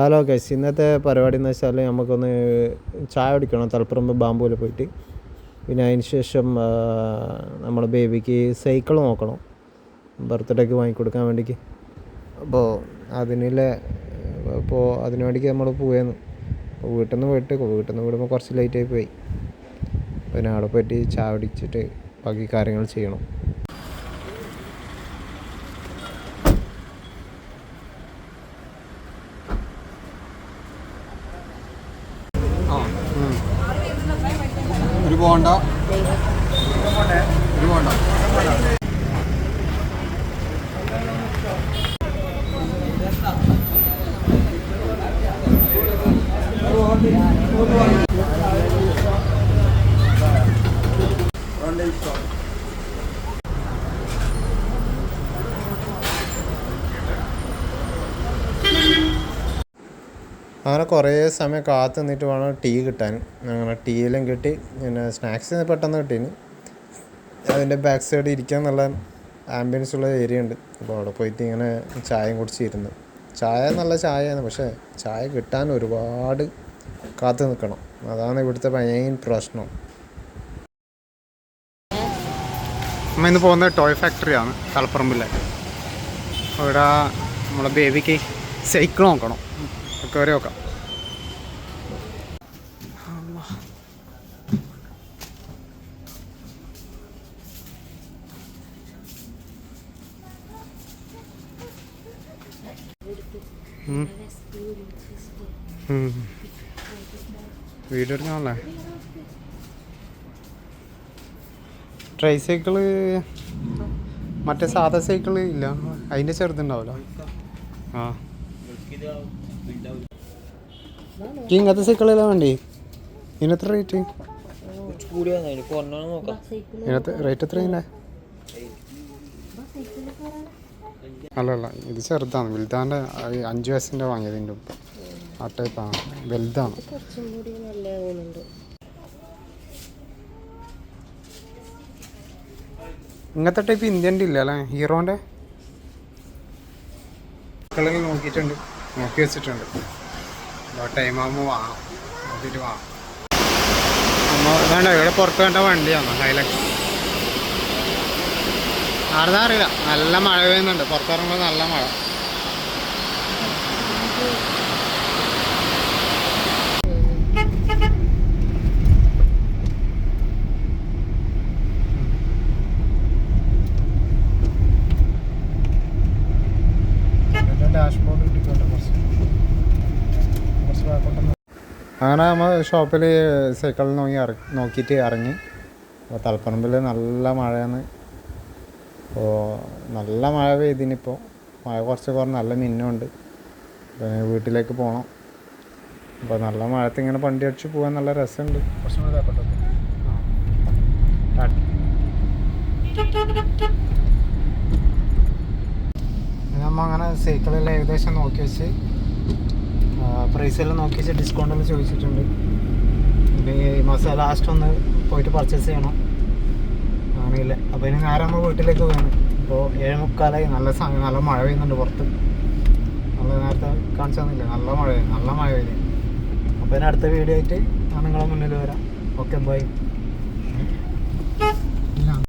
Hello guys, ഇന്നത്തെ പരിപാടി എന്ന് വെച്ചാൽ നമുക്കൊന്ന് ചായ കുടിക്കണം തളിപ്പറമ്പ് ബാമ്പൂവിൽ പോയിട്ട്. പിന്നെ അതിന് ശേഷം നമ്മുടെ ബേബിക്ക് സൈക്കിൾ നോക്കണം ബർത്ത്ഡേക്ക് വാങ്ങിക്കൊടുക്കാൻ വേണ്ടിക്ക്. അപ്പോൾ അതിന് വേണ്ടിക്ക് നമ്മൾ പോവുകയെന്ന്. അപ്പോൾ വീട്ടിൽ നിന്ന് വിടുമ്പോൾ കുറച്ച് ലേറ്റായി പോയി. പിന്നെ അവിടെ പോയിട്ട് ചായ കുടിച്ചിട്ട് ബാക്കി കാര്യങ്ങൾ ചെയ്യണം. ഒരു ബോണ്ട അങ്ങനെ കുറേ സമയം കാത്തു നിന്നിട്ട് വേണം ടീ കിട്ടാൻ. അങ്ങനെ ടീയെല്ലാം കിട്ടി. പിന്നെ സ്നാക്സ് പെട്ടെന്ന് കിട്ടീന്. അതിൻ്റെ ബാക്ക് സൈഡ് ഇരിക്കാൻ നല്ല ആംബിയൻസ് ഉള്ള ഏരിയ ഉണ്ട്. അപ്പോൾ അവിടെ പോയിട്ട് ഇങ്ങനെ ചായയും കുടിച്ചിരുന്നു. ചായ നല്ല ചായയാണ്, പക്ഷേ ചായ കിട്ടാൻ ഒരുപാട് കാത്തു നിൽക്കണം. അതാണ് ഇവിടുത്തെ മെയിൻ പ്രശ്നം. നമ്മൾ ഇന്ന് പോകുന്നത് ടോയ് ഫാക്ടറിയാണ് തളിപ്പറമ്പിലെ. ഇവിടെ നമ്മളെ ബേബിക്ക് സൈക്കിൾ നോക്കണം. കയറി നോക്കാം. വീഡിയോ എടുക്കാനല്ലേ. ട്രൈ സൈക്കിള് മറ്റേ സാധാ സൈക്കിള് ഇല്ല, അതിൻ്റെ ചെറുതുണ്ടാവില്ല. ആ ഇങ്ങനത്തെ സൈക്കിളെല്ലാം വേണ്ടി. ഇതിനെത്ര റേറ്റ്? ഇതിനകത്ത് റേറ്റ് എത്രയില്ലേ? അല്ലല്ല, ഇത് ചെറുതാണ്. വലുതാൻ്റെ 5 വയസ്സിൻ്റെ വാങ്ങിയതിൻ്റെ ആ ടൈപ്പാണ്. വലുതാണ്. ഇങ്ങനത്തെ ടൈപ്പ് ഇന്ത്യൻ്റെ ഇല്ല അല്ലേ, ഹീറോൻ്റെ സൈക്കിളിൽ നോക്കി വെച്ചിട്ടുണ്ട്. ടൈം ആകുമ്പോൾ വാങ്ങാം, നോക്കിയിട്ട് വാങ്ങാം. വേണ്ട, ഇവിടെ പുറത്ത് വേണ്ട വണ്ടിയാണ് ഹൈലക്സ്. ആരുതാ അറിയില്ല, നല്ല മഴ പെയ്യുന്നുണ്ട്. പുറത്തിറങ്ങുമ്പോൾ നല്ല മഴ. ഡാഷ്ബോർഡ് കിട്ടിക്കൊണ്ട് അങ്ങനെ നമ്മൾ ഷോപ്പിൽ സൈക്കിൾ നോക്കിയിട്ട് ഇറങ്ങി. അപ്പോൾ തളിപ്പറമ്പിൽ നല്ല മഴയാണ്. അപ്പോൾ നല്ല മഴ പെയ്തിനിപ്പോൾ. മഴ കുറച്ച് നല്ല മിന്നുണ്ട്. അപ്പോൾ വീട്ടിലേക്ക് പോകണം. അപ്പോൾ നല്ല മഴത്ത് ഇങ്ങനെ വണ്ടി അടിച്ച് പോകാൻ നല്ല രസമുണ്ട്. കുറച്ചും കൂടി ഇതാക്കട്ടെ. നമ്മൾ അങ്ങനെ സൈക്കിളെല്ലാം ഏകദേശം നോക്കി വെച്ച് പ്രൈസെല്ലാം നോക്കി വെച്ച് ഡിസ്കൗണ്ടെല്ലാം ചോദിച്ചിട്ടുണ്ട്. പിന്നെ ഈ മാസം ലാസ്റ്റ് ഒന്ന് പോയിട്ട് പർച്ചേസ് ചെയ്യണം ആണെങ്കിലേ. അപ്പോൾ ഇനി നേരെ നമ്മൾ വീട്ടിലേക്ക് പോകണം. ഇപ്പോൾ 7:45. നല്ല മഴ പെയ്യുന്നുണ്ട് പുറത്ത്. നമ്മൾ നേരത്തെ കാണിച്ചു തന്നില്ലേ, നല്ല മഴ പെയ്യുന്നു. അപ്പോൾ ഇനി അടുത്ത വീഡിയോ ആയിട്ട് ഞാൻ നിങ്ങളെ മുന്നിൽ വരാം. Okay, by.